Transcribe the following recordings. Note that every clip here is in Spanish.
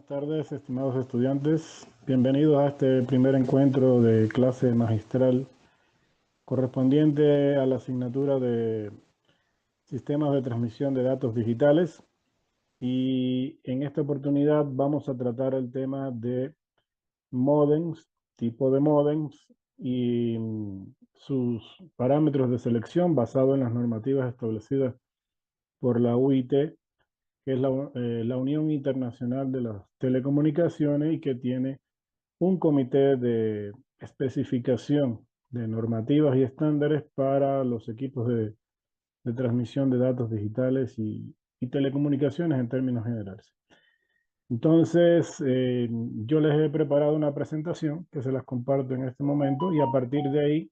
tardes, estimados estudiantes. Bienvenidos a este primer encuentro de clase magistral correspondiente a la asignatura de Sistemas de Transmisión de Datos Digitales. Y en esta oportunidad vamos a tratar el tema de módems, tipo de módems y sus parámetros de selección basado en las normativas establecidas por la UIT, que es la Unión Internacional de las Telecomunicaciones y que tiene un comité de especificación de normativas y estándares para los equipos de transmisión de datos digitales y telecomunicaciones en términos generales. Entonces, yo les he preparado una presentación que se las comparto en este momento y a partir de ahí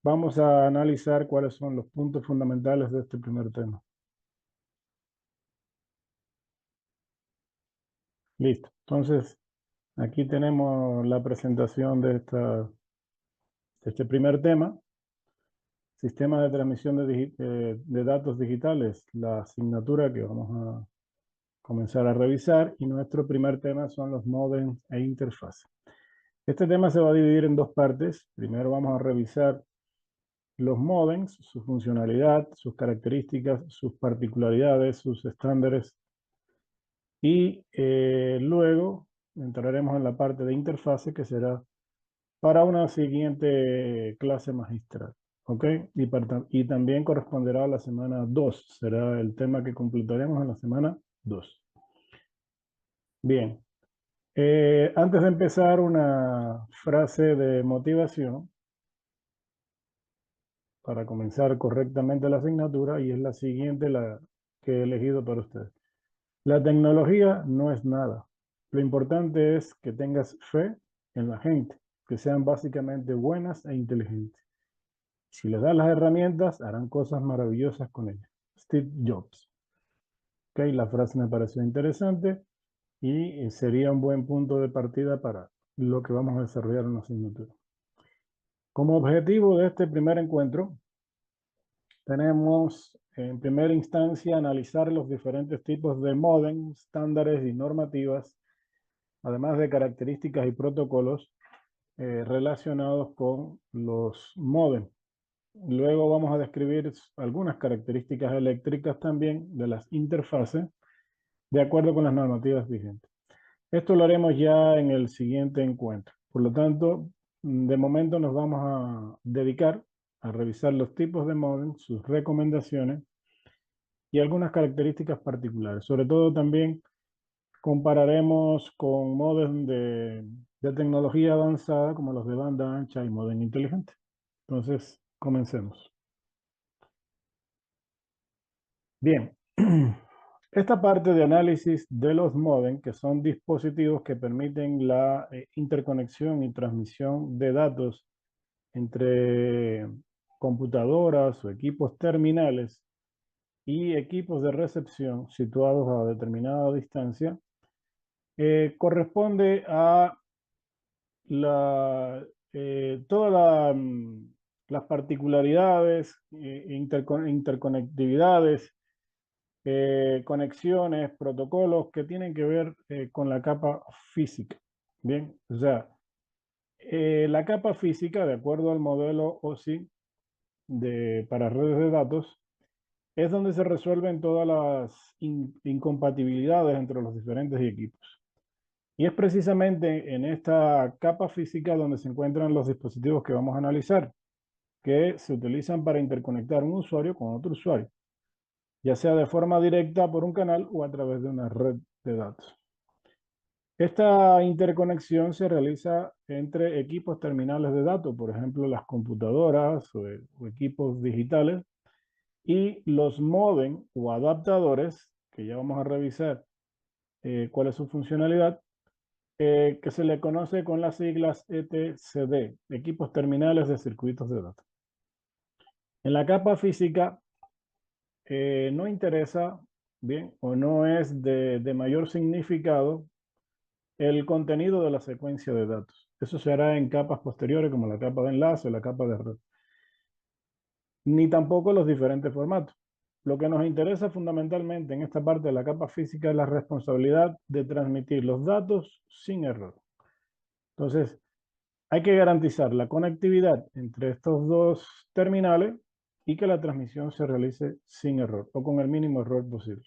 vamos a analizar cuáles son los puntos fundamentales de este primer tema. Listo. Entonces, aquí tenemos la presentación de este primer tema. Sistema de transmisión de datos digitales, la asignatura que vamos a comenzar a revisar, y nuestro primer tema son los módems e interfaces. Este tema se va a dividir en dos partes. Primero vamos a revisar los módems, su funcionalidad, sus características, sus particularidades, sus estándares, y luego entraremos en la parte de interfase, que será para una siguiente clase magistral. ¿Ok? Y también corresponderá a la semana 2. Será el tema que completaremos en la semana 2. Bien. Antes de empezar, una frase de motivación para comenzar correctamente la asignatura, y es la siguiente, la que he elegido para ustedes. La tecnología no es nada. Lo importante es que tengas fe en la gente, que sean básicamente buenas e inteligentes. Si les das las herramientas, harán cosas maravillosas con ellas. Steve Jobs. Ok, la frase me pareció interesante y sería un buen punto de partida para lo que vamos a desarrollar en la asignatura. Como objetivo de este primer encuentro, tenemos en primera instancia analizar los diferentes tipos de módem, estándares y normativas, además de características y protocolos relacionados con los módems. Luego vamos a describir algunas características eléctricas también de las interfaces de acuerdo con las normativas vigentes. Esto lo haremos ya en el siguiente encuentro. Por lo tanto, de momento nos vamos a dedicar a revisar los tipos de módem, sus recomendaciones y algunas características particulares. Sobre todo también compararemos con módems de tecnología avanzada como los de banda ancha y módem inteligente. Entonces, comencemos. Bien, esta parte de análisis de los módem, que son dispositivos que permiten la interconexión y transmisión de datos entre computadoras o equipos terminales y equipos de recepción situados a determinada distancia, corresponde a todas las particularidades, interconectividades, conexiones, protocolos que tienen que ver con la capa física. Bien, o sea, la capa física, de acuerdo al modelo OSI para redes de datos, es donde se resuelven todas las incompatibilidades entre los diferentes equipos. Y es precisamente en esta capa física donde se encuentran los dispositivos que vamos a analizar, que se utilizan para interconectar un usuario con otro usuario, ya sea de forma directa por un canal o a través de una red de datos. Esta interconexión se realiza entre equipos terminales de datos, por ejemplo, las computadoras o equipos digitales, y los módem o adaptadores, que ya vamos a revisar cuál es su funcionalidad, que se le conoce con las siglas ETCD, equipos terminales de circuitos de datos. En la capa física no interesa, bien, o no es de mayor significado el contenido de la secuencia de datos. Eso se hará en capas posteriores como la capa de enlace o la capa de red. Ni tampoco los diferentes formatos. lo que nos interesa fundamentalmente en esta parte de la capa física es la responsabilidad de transmitir los datos sin error. Entonces, hay que garantizar la conectividad entre estos dos terminales y que la transmisión se realice sin error o con el mínimo error posible.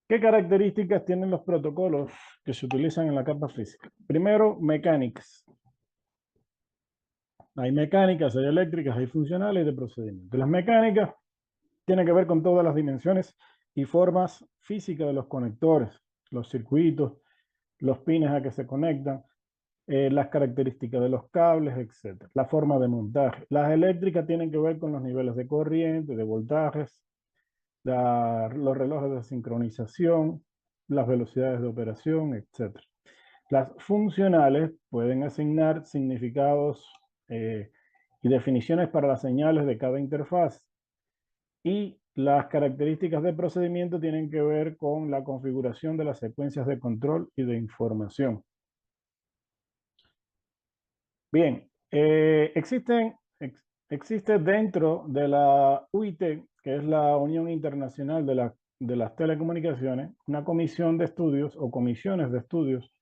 ¿Qué características tienen los protocolos que se utilizan en la capa física? Primero, mecánicas. Hay mecánicas, hay eléctricas, hay funcionales y de procedimiento. Las mecánicas tienen que ver con todas las dimensiones y formas físicas de los conectores, los circuitos, los pines a que se conectan, las características de los cables, etc. La forma de montaje. Las eléctricas tienen que ver con los niveles de corriente, de voltajes, los relojes de sincronización, las velocidades de operación, etc. Las funcionales pueden asignar significados y definiciones para las señales de cada interfaz. Y las características de procedimiento tienen que ver con la configuración de las secuencias de control y de información. Bien, existe dentro de la UIT, que es la Unión Internacional de las Telecomunicaciones, una comisión de estudios o comisiones de estudios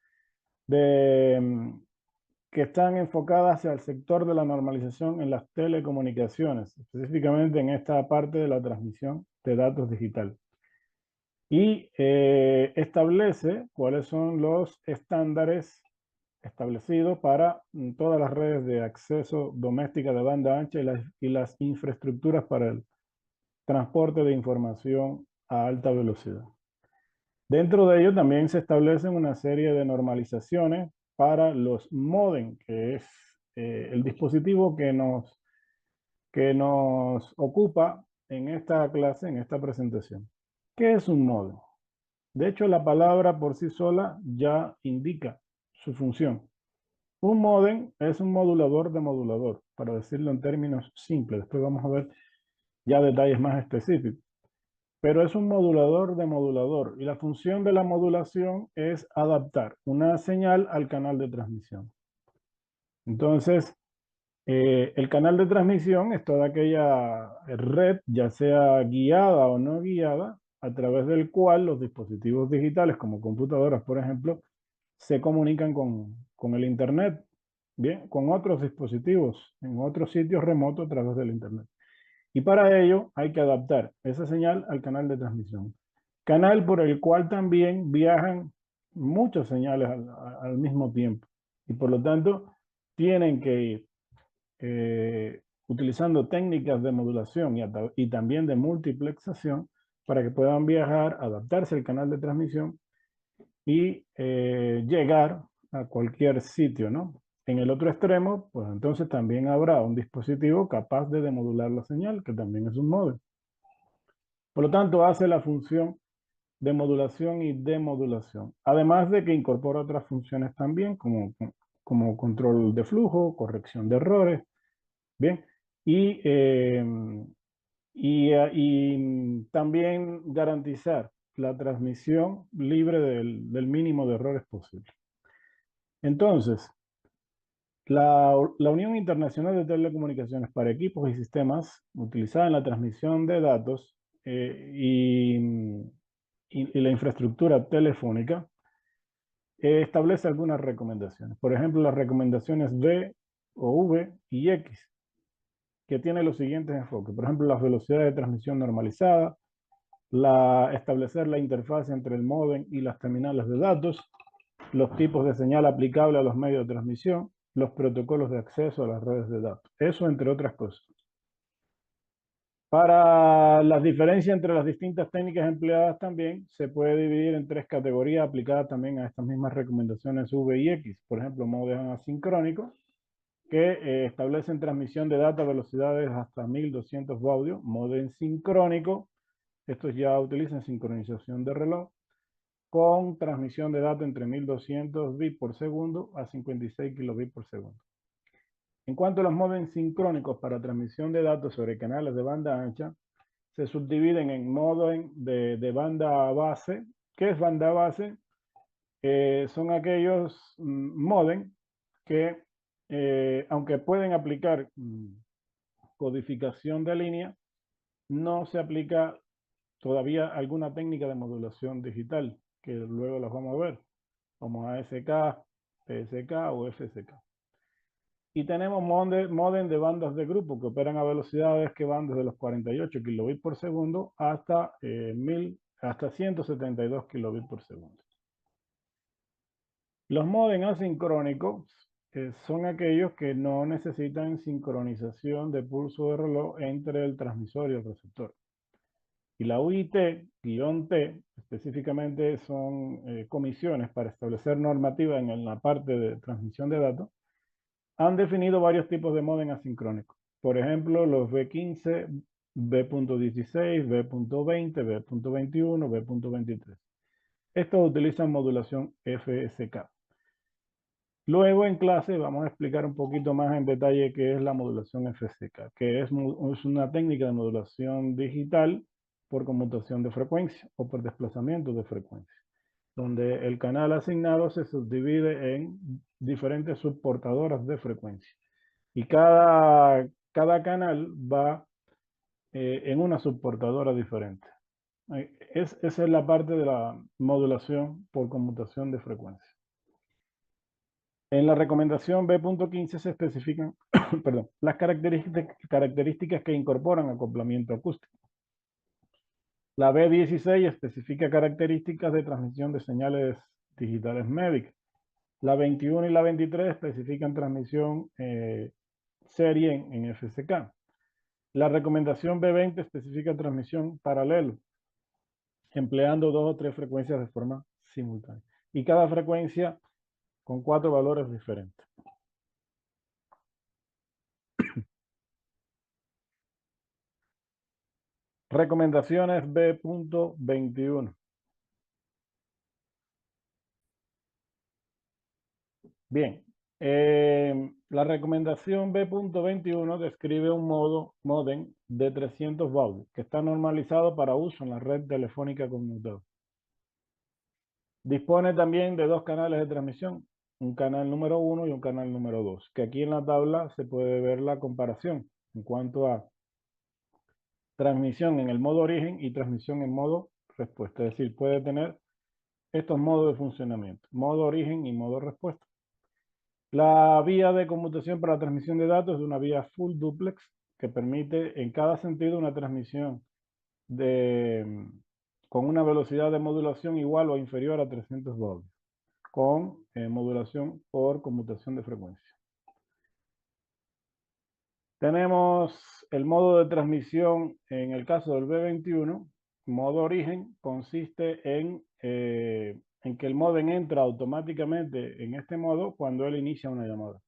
que están enfocadas hacia el sector de la normalización en las telecomunicaciones, específicamente en esta parte de la transmisión de datos digital. Y establece cuáles son los estándares establecidos para todas las redes de acceso doméstica de banda ancha y las infraestructuras para el transporte de información a alta velocidad. Dentro de ello también se establecen una serie de normalizaciones para los módem, que es el dispositivo que nos ocupa en esta clase, en esta presentación. ¿Qué es un módem? De hecho, la palabra por sí sola ya indica su función. Un módem es un modulador de modulador, para decirlo en términos simples. Después vamos a ver ya detalles más específicos. Pero es un modulador de modulador y la función de la modulación es adaptar una señal al canal de transmisión. Entonces, el canal de transmisión es toda aquella red, ya sea guiada o no guiada, a través del cual los dispositivos digitales, como computadoras, por ejemplo, se comunican con el Internet, bien, con otros dispositivos en otros sitios remotos a través del Internet. Y para ello hay que adaptar esa señal al canal de transmisión. Canal por el cual también viajan muchas señales al mismo tiempo. Y por lo tanto, tienen que ir utilizando técnicas de modulación y también de multiplexación para que puedan viajar, adaptarse al canal de transmisión y llegar a cualquier sitio, ¿no? En el otro extremo, pues entonces también habrá un dispositivo capaz de demodular la señal, que también es un módem. Por lo tanto, hace la función de modulación y demodulación. Además de que incorpora otras funciones también, como control de flujo, corrección de errores, bien, y también garantizar la transmisión libre del mínimo de errores posible. Entonces, la Unión Internacional de Telecomunicaciones para equipos y sistemas utilizada en la transmisión de datos y la infraestructura telefónica establece algunas recomendaciones. Por ejemplo, las recomendaciones B o V y X, que tienen los siguientes enfoques. Por ejemplo, las velocidades de transmisión normalizada, establecer la interfaz entre el módem y las terminales de datos, los tipos de señal aplicable a los medios de transmisión, los protocolos de acceso a las redes de datos. Eso entre otras cosas. Para las diferencias entre las distintas técnicas empleadas también se puede dividir en tres categorías aplicadas también a estas mismas recomendaciones V y X. Por ejemplo, modems asincrónicos que establecen transmisión de datos a velocidades hasta 1200 baudios. Modem sincrónico, estos ya utilizan sincronización de reloj con transmisión de datos entre 1200 bits por segundo a 56 kilobits por segundo. En cuanto a los modems sincrónicos para transmisión de datos sobre canales de banda ancha, se subdividen en modem de banda base. ¿Qué es banda base? Son aquellos modem que, aunque pueden aplicar codificación de línea, no se aplica todavía alguna técnica de modulación digital, que luego las vamos a ver, como ASK, PSK o FSK. Y tenemos modem de bandas de grupo que operan a velocidades que van desde los 48 kilobits por segundo hasta, hasta 172 kilobits por segundo. Los modem asincrónicos son aquellos que no necesitan sincronización de pulso de reloj entre el transmisor y el receptor. Y la UIT-T específicamente son comisiones para establecer normativa en la parte de transmisión de datos. Han definido varios tipos de modem asincrónicos. Por ejemplo, los B15, B.16, B.20, B.21, B.23. Estos utilizan modulación FSK. Luego en clase vamos a explicar un poquito más en detalle qué es la modulación FSK, que es una técnica de modulación digital por conmutación de frecuencia o por desplazamiento de frecuencia, donde el canal asignado se subdivide en diferentes subportadoras de frecuencia. Y cada canal va en una subportadora diferente. Esa es la parte de la modulación por conmutación de frecuencia. En la recomendación B.15 se especifican perdón, las características que incorporan acoplamiento acústico. La B16 especifica características de transmisión de señales digitales médicas. La 21 y la 23 especifican transmisión serie en FSK. La recomendación B20 especifica transmisión paralelo, empleando 2 o 3 frecuencias de forma simultánea. Y cada frecuencia con 4 valores diferentes. Recomendaciones B.21. Bien, la recomendación B.21 describe un modem de 300 bauds que está normalizado para uso en la red telefónica conmutada. Dispone también de 2 canales de transmisión, un canal número 1 y un canal número 2, que aquí en la tabla se puede ver la comparación en cuanto a transmisión en el modo origen y transmisión en modo respuesta. Es decir, puede tener estos modos de funcionamiento, modo origen y modo respuesta. La vía de conmutación para la transmisión de datos es una vía full duplex que permite en cada sentido una transmisión con una velocidad de modulación igual o inferior a 300 bauds, con modulación por conmutación de frecuencia. Tenemos el modo de transmisión en el caso del B21. Modo origen consiste en que el modem entra automáticamente en este modo cuando él inicia una llamada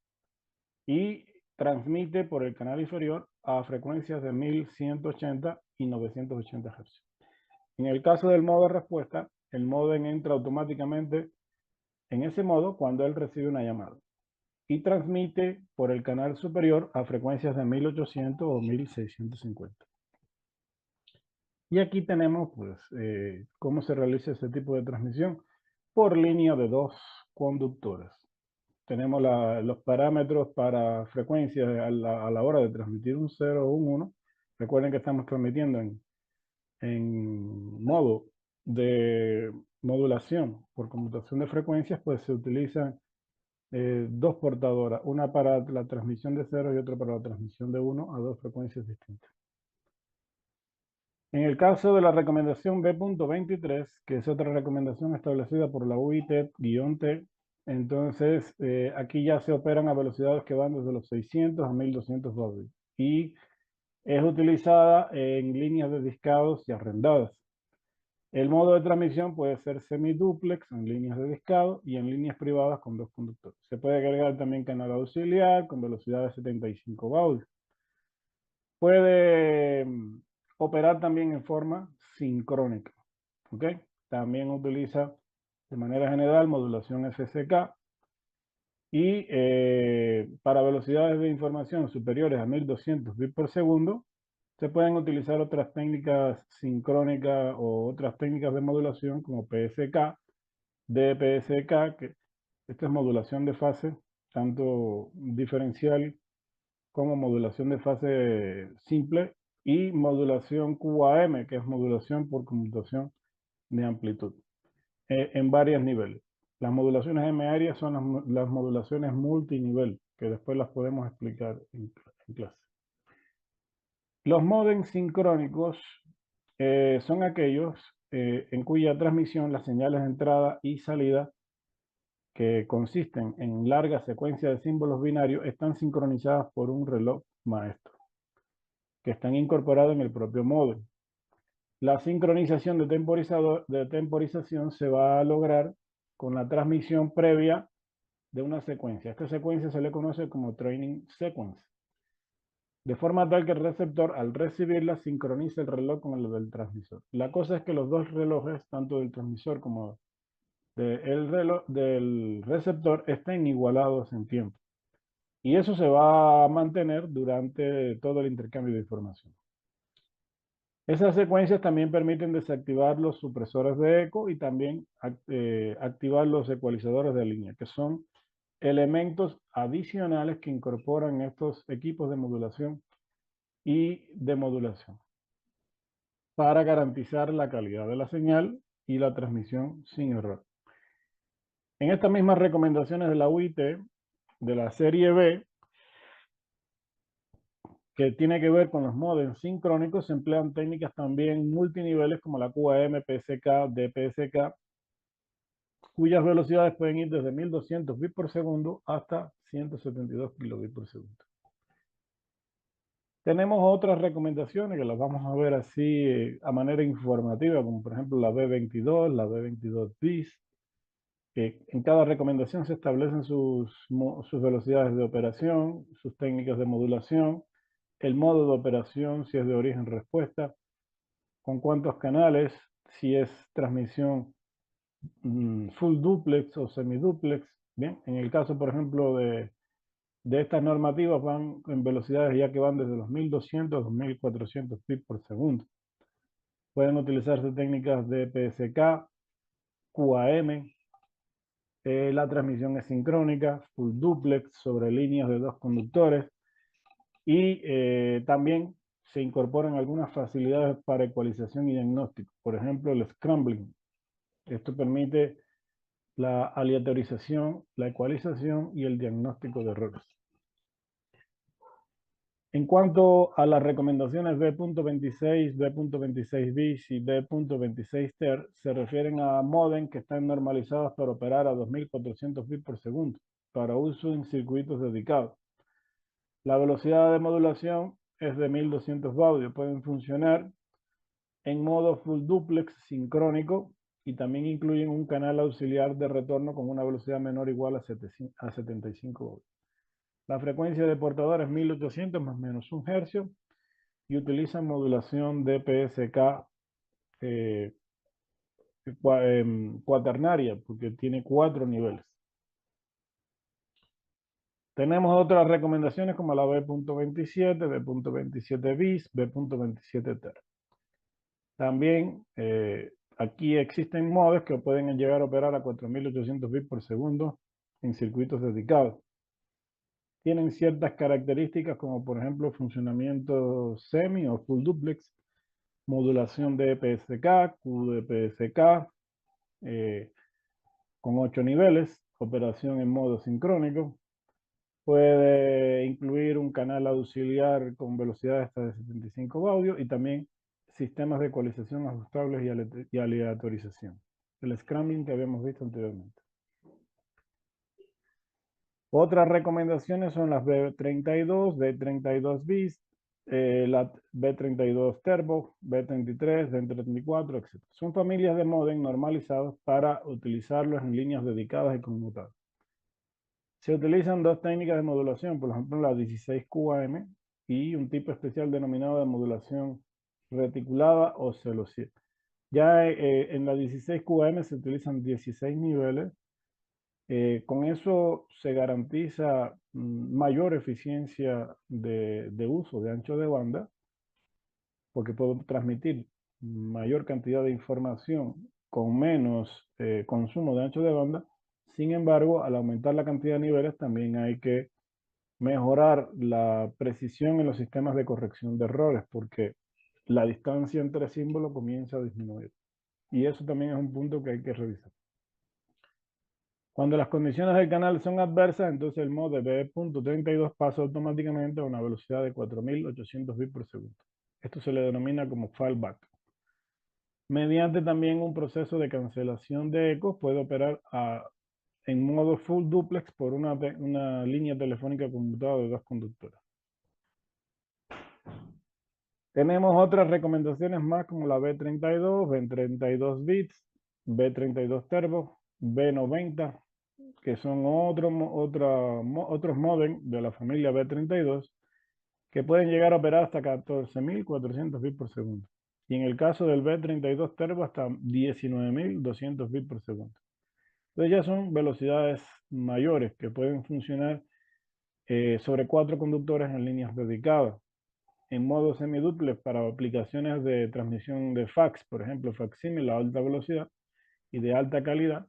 y transmite por el canal inferior a frecuencias de 1180 y 980 Hz. En el caso del modo de respuesta, el modem entra automáticamente en ese modo cuando él recibe una llamada y transmite por el canal superior a frecuencias de 1800 o 1650. Y aquí tenemos pues cómo se realiza ese tipo de transmisión por línea de 2 conductores. Tenemos los parámetros para frecuencias a la hora de transmitir un 0 o un 1. Recuerden que estamos transmitiendo en modo de modulación por conmutación de frecuencias, pues se utilizan 2 portadoras, una para la transmisión de 0 y otra para la transmisión de 1 a 2 frecuencias distintas. En el caso de la recomendación B.23, que es otra recomendación establecida por la UIT-T, entonces aquí ya se operan a velocidades que van desde los 600 a 1200 bauds y es utilizada en líneas de discados y arrendadas. El modo de transmisión puede ser semiduplex en líneas de discado y en líneas privadas con 2 conductores. Se puede agregar también canal auxiliar con velocidad de 75 bauds. Puede operar también en forma sincrónica. ¿Ok? También utiliza de manera general modulación FSK y para velocidades de información superiores a 1200 bits por segundo se pueden utilizar otras técnicas sincrónicas o otras técnicas de modulación como PSK, DPSK, que esta es modulación de fase, tanto diferencial como modulación de fase simple y modulación QAM, que es modulación por conmutación de amplitud, en varios niveles. Las modulaciones M-áreas son las modulaciones multinivel, que después las podemos explicar en clase. Los módems sincrónicos son aquellos en cuya transmisión las señales de entrada y salida, que consisten en largas secuencias de símbolos binarios, están sincronizadas por un reloj maestro, que están incorporados en el propio módem. La sincronización de temporización se va a lograr con la transmisión previa de una secuencia. Esta secuencia se le conoce como training sequence, de forma tal que el receptor, al recibirla, sincroniza el reloj con el del transmisor. La cosa es que los dos relojes, tanto del transmisor como del receptor, estén igualados en tiempo. Y eso se va a mantener durante todo el intercambio de información. Esas secuencias también permiten desactivar los supresores de eco y también activar los ecualizadores de línea, que son elementos adicionales que incorporan estos equipos de modulación y demodulación para garantizar la calidad de la señal y la transmisión sin error. En estas mismas recomendaciones de la UIT, de la serie B, que tiene que ver con los modems sincrónicos, se emplean técnicas también multiniveles como la QAM, PSK, DPSK, cuyas velocidades pueden ir desde 1200 bits por segundo hasta 172 kilobits por segundo. Tenemos otras recomendaciones que las vamos a ver así a manera informativa, como por ejemplo la B22, la B22 bis. En cada recomendación se establecen sus velocidades de operación, sus técnicas de modulación, el modo de operación, si es de origen-respuesta, con cuántos canales, si es transmisión full duplex o semiduplex. Bien, en el caso, por ejemplo, de estas normativas van en velocidades ya que van desde los 1200 a 2400 bits por segundo. Pueden utilizarse técnicas de PSK, QAM, la transmisión es sincrónica, full duplex sobre líneas de dos conductores y también se incorporan algunas facilidades para ecualización y diagnóstico. Por ejemplo, el scrambling. Esto permite la aleatorización, la ecualización y el diagnóstico de errores. En cuanto a las recomendaciones B.26, B.26 bis y B.26 ter, se refieren a modem que están normalizados para operar a 2400 bits por segundo para uso en circuitos dedicados. La velocidad de modulación es de 1200 baudios. Pueden funcionar en modo full duplex sincrónico y también incluyen un canal auxiliar de retorno con una velocidad menor o igual a 75 baudios. La frecuencia de portador es 1800 más o menos 1 hercio y utilizan modulación de PSK cuaternaria porque tiene 4 niveles. Tenemos otras recomendaciones como la B.27, B.27 bis, B.27 ter. También aquí existen modos que pueden llegar a operar a 4800 bits por segundo en circuitos dedicados. Tienen ciertas características como por ejemplo funcionamiento semi o full duplex, modulación de PSK, QDPSK, con 8 niveles, operación en modo sincrónico. Puede incluir un canal auxiliar con velocidad hasta de 75 baudios y también sistemas de ecualización ajustables y aleatorización. El scrambling que habíamos visto anteriormente. Otras recomendaciones son las B32, B32 bis, la B32 Turbo, B33, B34, etc. Son familias de modem normalizados para utilizarlos en líneas dedicadas y conmutadas. Se utilizan dos técnicas de modulación, por ejemplo la 16 QAM y un tipo especial denominado de modulación reticulada o celosial. Ya en la 16 QAM se utilizan 16 niveles. Con eso se garantiza mayor eficiencia de uso de ancho de banda, porque puedo transmitir mayor cantidad de información con menos consumo de ancho de banda. Sin embargo, al aumentar la cantidad de niveles, también hay que mejorar la precisión en los sistemas de corrección de errores, porque la distancia entre símbolos comienza a disminuir. Y eso también es un punto que hay que revisar. Cuando las condiciones del canal son adversas, entonces el modem B.32 pasa automáticamente a una velocidad de 4800 bits por segundo. Esto se le denomina como fallback. Mediante también un proceso de cancelación de ecos, puede operar en modo full duplex por una línea telefónica conmutada de 2 conductores. Tenemos otras recomendaciones más como la B32, B32 bits, B32 Turbo, B90, que son otros modem de la familia B32 que pueden llegar a operar hasta 14.400 bits por segundo. Y en el caso del B32 Turbo hasta 19.200 bits por segundo. Entonces ya son velocidades mayores que pueden funcionar sobre 4 conductores en líneas dedicadas. En modo semiduplex para aplicaciones de transmisión de fax, por ejemplo, facsímil a alta velocidad y de alta calidad,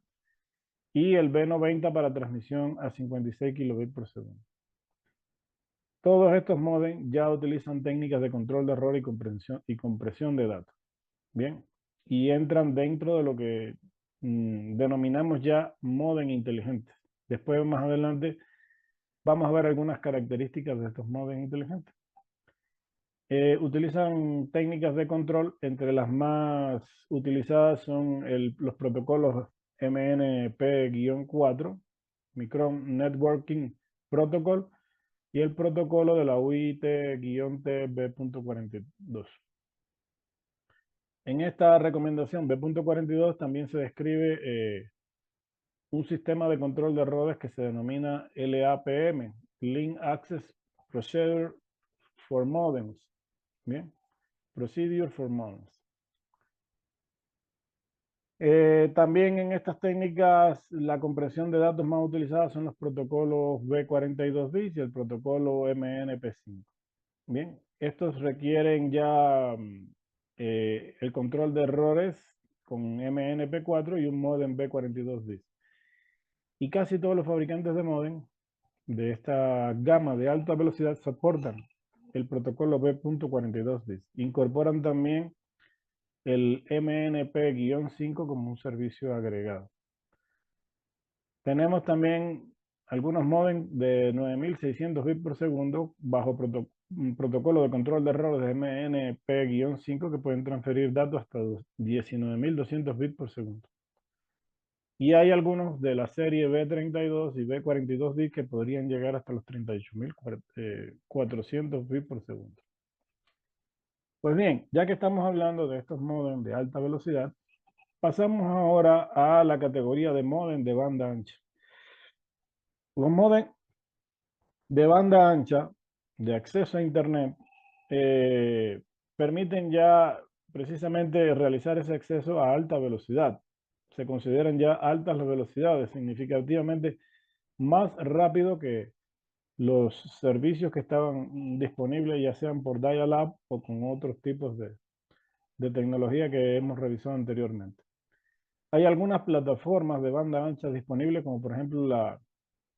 y el B90 para transmisión a 56 kilobits por segundo. Todos estos modems ya utilizan técnicas de control de error y compresión de datos. Bien, y entran dentro de lo que denominamos ya modem inteligentes. Después, más adelante, vamos a ver algunas características de estos modems inteligentes. Utilizan técnicas de control, entre las más utilizadas son los protocolos MNP-4, Micron Networking Protocol, y el protocolo de la UIT-TB.42. En esta recomendación B.42 también se describe un sistema de control de errores que se denomina LAPM, Link Access Procedure for Modems. Bien. Procedure for Modems. También en estas técnicas la compresión de datos más utilizada son los protocolos B42 bits y el protocolo MNP5. Bien, estos requieren ya el control de errores con MNP4 y un modem B42 bits. Y casi todos los fabricantes de modem de esta gama de alta velocidad soportan el protocolo B.42 bits. Incorporan también el MNP-5 como un servicio agregado. Tenemos también algunos modems de 9600 bits por segundo bajo un protocolo de control de errores de MNP-5 que pueden transferir datos hasta 19.200 bits por segundo. Y hay algunos de la serie B32 y B42 bits que podrían llegar hasta los 38.400 bits por segundo. Pues bien, ya que estamos hablando de estos modems de alta velocidad, pasamos ahora a la categoría de modem de banda ancha. Los modems de banda ancha de acceso a Internet permiten ya precisamente realizar ese acceso a alta velocidad. Se consideran ya altas las velocidades, significativamente más rápido que los servicios que estaban disponibles, ya sean por dial-up o con otros tipos de tecnología que hemos revisado anteriormente. Hay algunas plataformas de banda ancha disponibles, como por ejemplo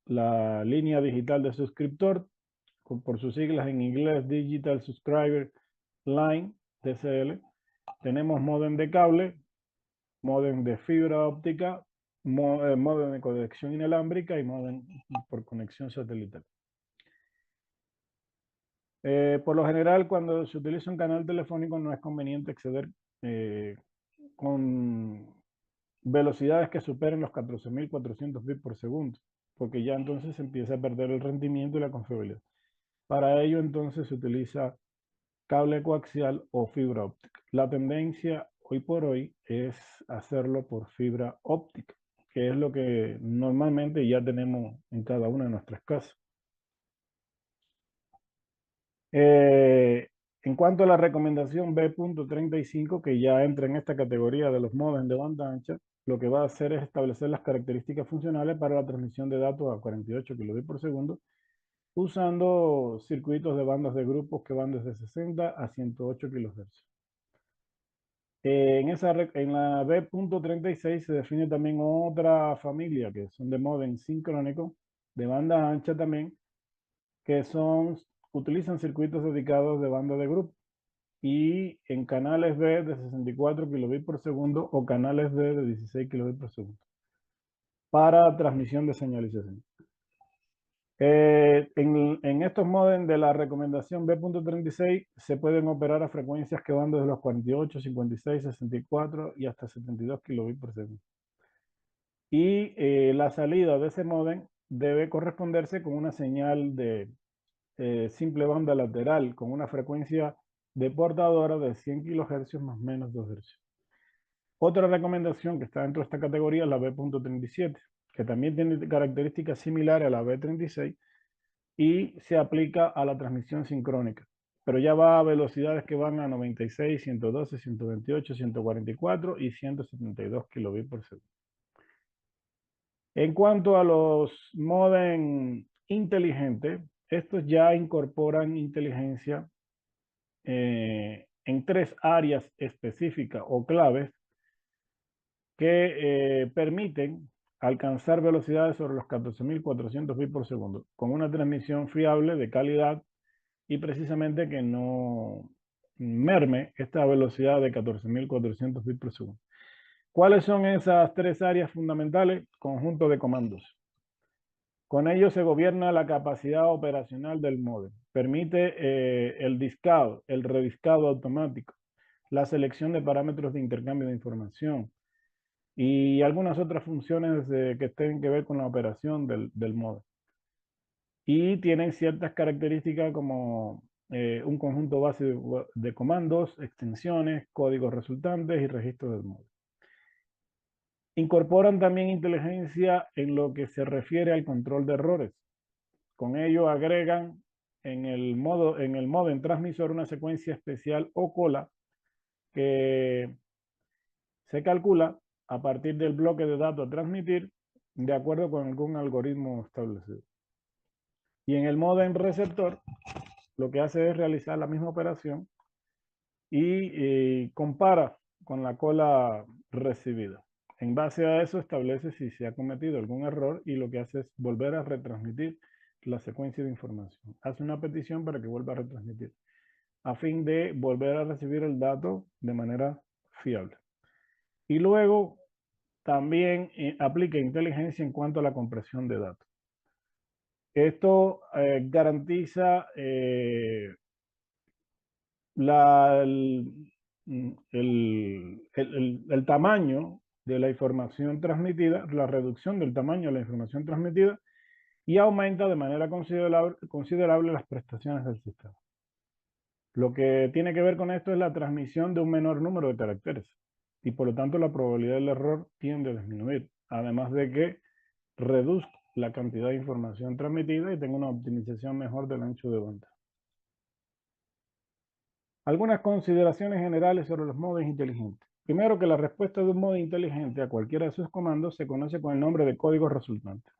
la línea digital de suscriptor, por sus siglas en inglés Digital Subscriber Line, DSL. Tenemos modem de cable, modem de fibra óptica, modem de conexión inalámbrica y modem por conexión satelital. Por lo general, cuando se utiliza un canal telefónico no es conveniente acceder con velocidades que superen los 14.400 bits por segundo, porque ya entonces se empieza a perder el rendimiento y la confiabilidad. Para ello entonces se utiliza cable coaxial o fibra óptica. La tendencia hoy por hoy es hacerlo por fibra óptica, que es lo que normalmente ya tenemos en cada una de nuestras casas. En cuanto a la recomendación B.35, que ya entra en esta categoría de los modems de banda ancha, lo que va a hacer es establecer las características funcionales para la transmisión de datos a 48 kilobits por segundo, usando circuitos de bandas de grupos que van desde 60 a 108 kHz. En la B.36 se define también otra familia, que son de modem sincrónico, de banda ancha también, que utilizan circuitos dedicados de banda de grupo. y en canales B de 64 kilobits por segundo o canales D de 16 kilobits por segundo para transmisión de señalización. En estos modems de la recomendación B.36 se pueden operar a frecuencias que van desde los 48, 56, 64 y hasta 72 kilobits por segundo. Y la salida de ese modem debe corresponderse con una señal de simple banda lateral con una frecuencia de portadora de 100 kHz más menos 2 Hz. Otra recomendación que está dentro de esta categoría es la B.37, que también tiene características similares a la B.36 y se aplica a la transmisión sincrónica, pero ya va a velocidades que van a 96, 112, 128, 144 y 172 kilobits por segundo. En cuanto a los modem inteligentes, estos ya incorporan inteligencia en 3 áreas específicas o claves que permiten alcanzar velocidades sobre los 14.400 bits por segundo, con una transmisión fiable de calidad y precisamente que no merme esta velocidad de 14.400 bits por segundo. ¿Cuáles son esas 3 áreas fundamentales? Conjunto de comandos. Con ello se gobierna la capacidad operacional del módem. Permite el discado, el rediscado automático, la selección de parámetros de intercambio de información y algunas otras funciones que tienen que ver con la operación del módem. Y tienen ciertas características como un conjunto base de comandos, extensiones, códigos resultantes y registros del módem. Incorporan también inteligencia en lo que se refiere al control de errores. Con ello agregan en el modem transmisor una secuencia especial o cola que se calcula a partir del bloque de datos a transmitir de acuerdo con algún algoritmo establecido. Y en el modem receptor lo que hace es realizar la misma operación y compara con la cola recibida. En base a eso establece si se ha cometido algún error y lo que hace es volver a retransmitir la secuencia de información. Hace una petición para que vuelva a retransmitir a fin de volver a recibir el dato de manera fiable. Y luego también aplica inteligencia en cuanto a la compresión de datos. Esto garantiza el tamaño de la información transmitida, la reducción del tamaño de la información transmitida y aumenta de manera considerable las prestaciones del sistema. Lo que tiene que ver con esto es la transmisión de un menor número de caracteres y por lo tanto la probabilidad del error tiende a disminuir, además de que reduzca la cantidad de información transmitida y tenga una optimización mejor del ancho de banda. Algunas consideraciones generales sobre los modems inteligentes. Primero, que la respuesta de un modem inteligente a cualquiera de sus comandos se conoce con el nombre de código resultante.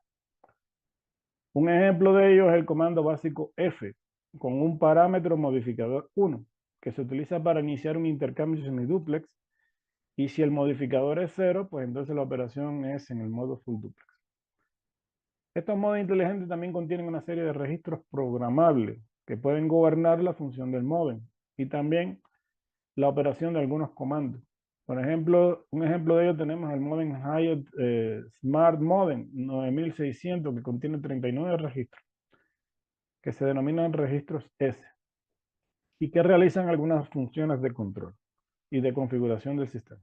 Un ejemplo de ello es el comando básico F, con un parámetro modificador 1, que se utiliza para iniciar un intercambio semiduplex, y si el modificador es 0, pues entonces la operación es en el modo full duplex. Estos modos inteligentes también contienen una serie de registros programables que pueden gobernar la función del modem y también la operación de algunos comandos. Por ejemplo, un ejemplo de ello tenemos el modem Hyatt Smart Modem 9600 que contiene 39 registros que se denominan registros S y que realizan algunas funciones de control y de configuración del sistema.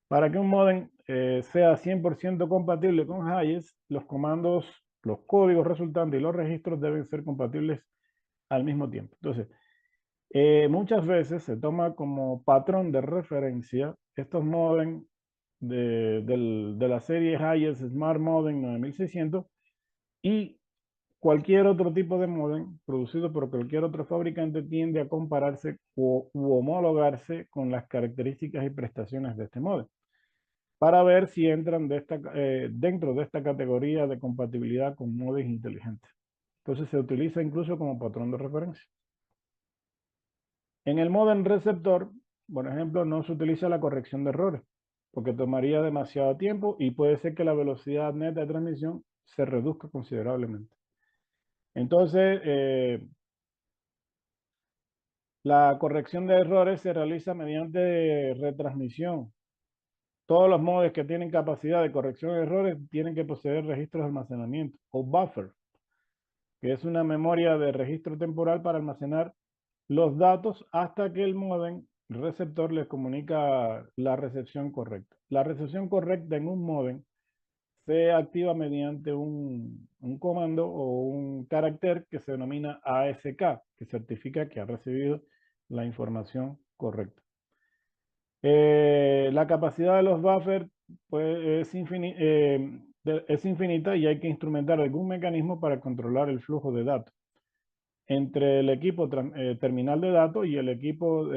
Para que un modem sea 100% compatible con Hayes, los comandos, los códigos resultantes y los registros deben ser compatibles al mismo tiempo. Entonces, muchas veces se toma como patrón de referencia estos modem de la serie Hayes Smart Modem 9600 y cualquier otro tipo de modem producido por cualquier otro fabricante tiende a compararse u homologarse con las características y prestaciones de este modem, para ver si entran dentro de esta categoría de compatibilidad con modems inteligentes. Entonces se utiliza incluso como patrón de referencia. En el modem receptor, por ejemplo, no se utiliza la corrección de errores, porque tomaría demasiado tiempo y puede ser que la velocidad neta de transmisión se reduzca considerablemente. Entonces, La corrección de errores se realiza mediante retransmisión. Todos los modems que tienen capacidad de corrección de errores tienen que poseer registros de almacenamiento o buffer, que es una memoria de registro temporal para almacenar los datos hasta que el modem receptor les comunica la recepción correcta. La recepción correcta en un modem se activa mediante un comando o un carácter que se denomina ASK, que certifica que ha recibido la información correcta. La capacidad de los buffers pues, es infinita y hay que instrumentar algún mecanismo para controlar el flujo de datos entre el equipo terminal de datos y el equipo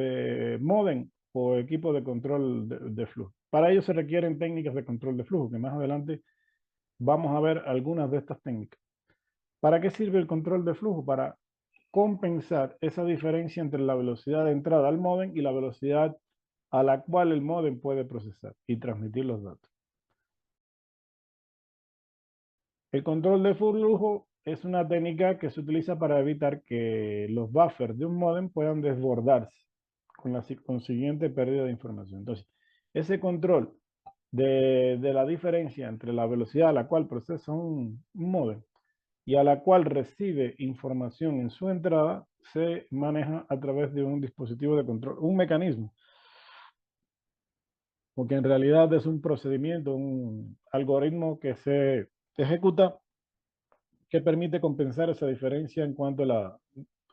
modem o equipo de control de flujo. Para ello se requieren técnicas de control de flujo, que más adelante vamos a ver algunas de estas técnicas. ¿Para qué sirve el control de flujo? Para compensar esa diferencia entre la velocidad de entrada al módem y la velocidad a la cual el módem puede procesar y transmitir los datos. El control de flujo es una técnica que se utiliza para evitar que los buffers de un módem puedan desbordarse con la consiguiente pérdida de información. Entonces, ese control de la diferencia entre la velocidad a la cual procesa un módem y a la cual recibe información en su entrada se maneja a través de un dispositivo de control, un mecanismo, porque en realidad es un procedimiento, un algoritmo que se ejecuta que permite compensar esa diferencia en cuanto a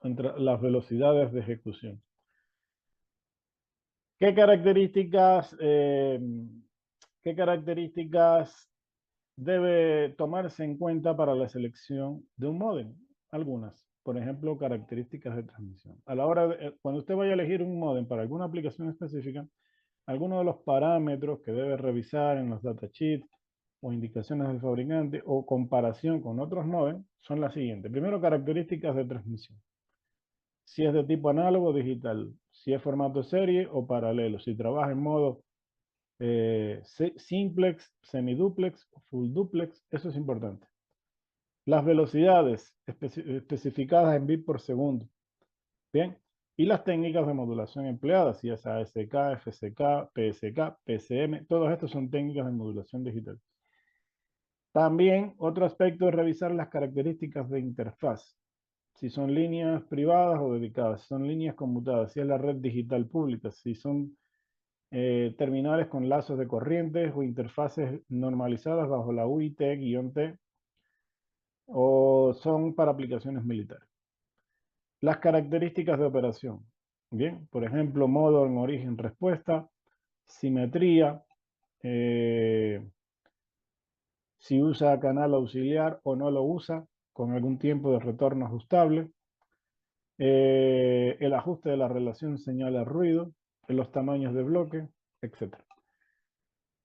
entre las velocidades de ejecución. ¿Qué características debe tomarse en cuenta para la selección de un módem? Algunas, por ejemplo, características de transmisión. A la hora de, cuando usted vaya a elegir un módem para alguna aplicación específica, algunos de los parámetros que debe revisar en los datasheets o indicaciones del fabricante o comparación con otros módems son las siguientes. Primero, características de transmisión. Si es de tipo análogo o digital, si es formato serie o paralelo, si trabaja en modo simplex, semiduplex, full duplex, eso es importante. Las velocidades especificadas en bit por segundo. Bien. Y las técnicas de modulación empleadas, si es ASK, FSK, PSK, PCM, todos estos son técnicas de modulación digital. También otro aspecto es revisar las características de interfaz. Si son líneas privadas o dedicadas, si son líneas conmutadas, si es la red digital pública, si son terminales con lazos de corrientes o interfaces normalizadas bajo la UIT-T o son para aplicaciones militares. Las características de operación. Bien, por ejemplo, modo en origen respuesta, simetría, si usa canal auxiliar o no lo usa, con algún tiempo de retorno ajustable, el ajuste de la relación señal-ruido, los tamaños de bloque, etc.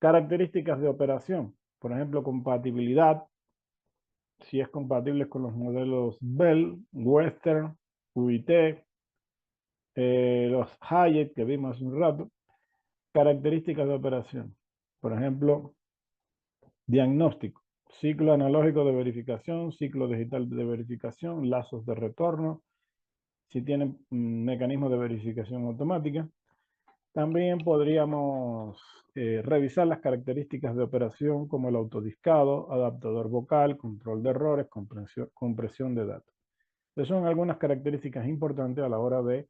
Características de operación, por ejemplo, compatibilidad, si es compatible con los modelos Bell, Western, UIT, los Hyatt que vimos hace un rato. Características de operación, por ejemplo, diagnóstico, ciclo analógico de verificación, ciclo digital de verificación, lazos de retorno, si tienen mecanismos de verificación automática. También podríamos revisar las características de operación como el autodiscado, adaptador vocal, control de errores, compresión de datos. Esas son algunas características importantes a la hora de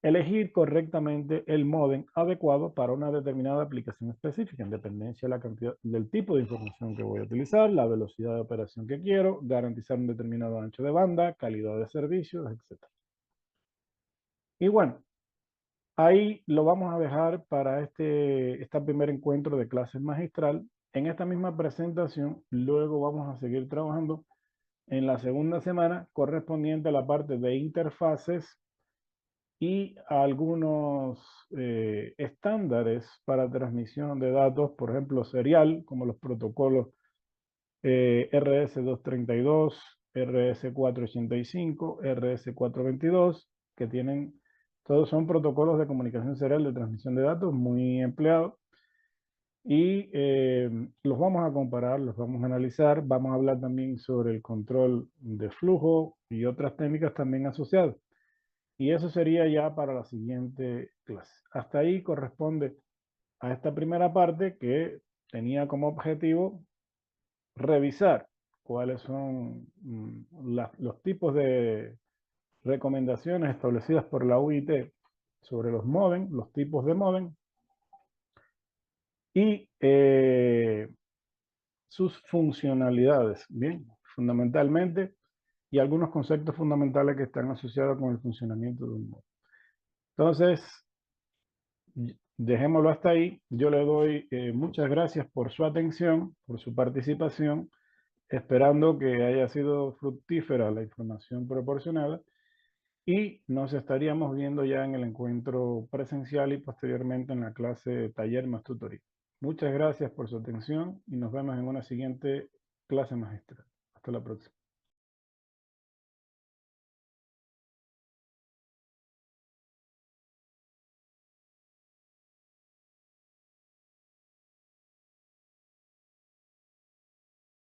elegir correctamente el módem adecuado para una determinada aplicación específica, en dependencia de la cantidad, del tipo de información que voy a utilizar, la velocidad de operación que quiero, garantizar un determinado ancho de banda, calidad de servicios, etc. Y bueno, ahí lo vamos a dejar para este primer encuentro de clases magistral. En esta misma presentación, luego vamos a seguir trabajando en la segunda semana correspondiente a la parte de interfaces y algunos estándares para transmisión de datos, por ejemplo, serial, como los protocolos RS-232, RS-485, RS-422, que tienen, todos son protocolos de comunicación serial de transmisión de datos muy empleados. Y los vamos a comparar, los vamos a analizar, vamos a hablar también sobre el control de flujo y otras técnicas también asociadas. Y eso sería ya para la siguiente clase. Hasta ahí corresponde a esta primera parte que tenía como objetivo revisar cuáles son los tipos de recomendaciones establecidas por la UIT sobre los modem, los tipos de modem y sus funcionalidades, bien, fundamentalmente, y algunos conceptos fundamentales que están asociados con el funcionamiento de un modem. Entonces, dejémoslo hasta ahí. Yo le doy muchas gracias por su atención, por su participación, esperando que haya sido fructífera la información proporcionada y nos estaríamos viendo ya en el encuentro presencial y posteriormente en la clase taller más tutoría. Muchas gracias por su atención y nos vemos en una siguiente clase magistral. Hasta la próxima.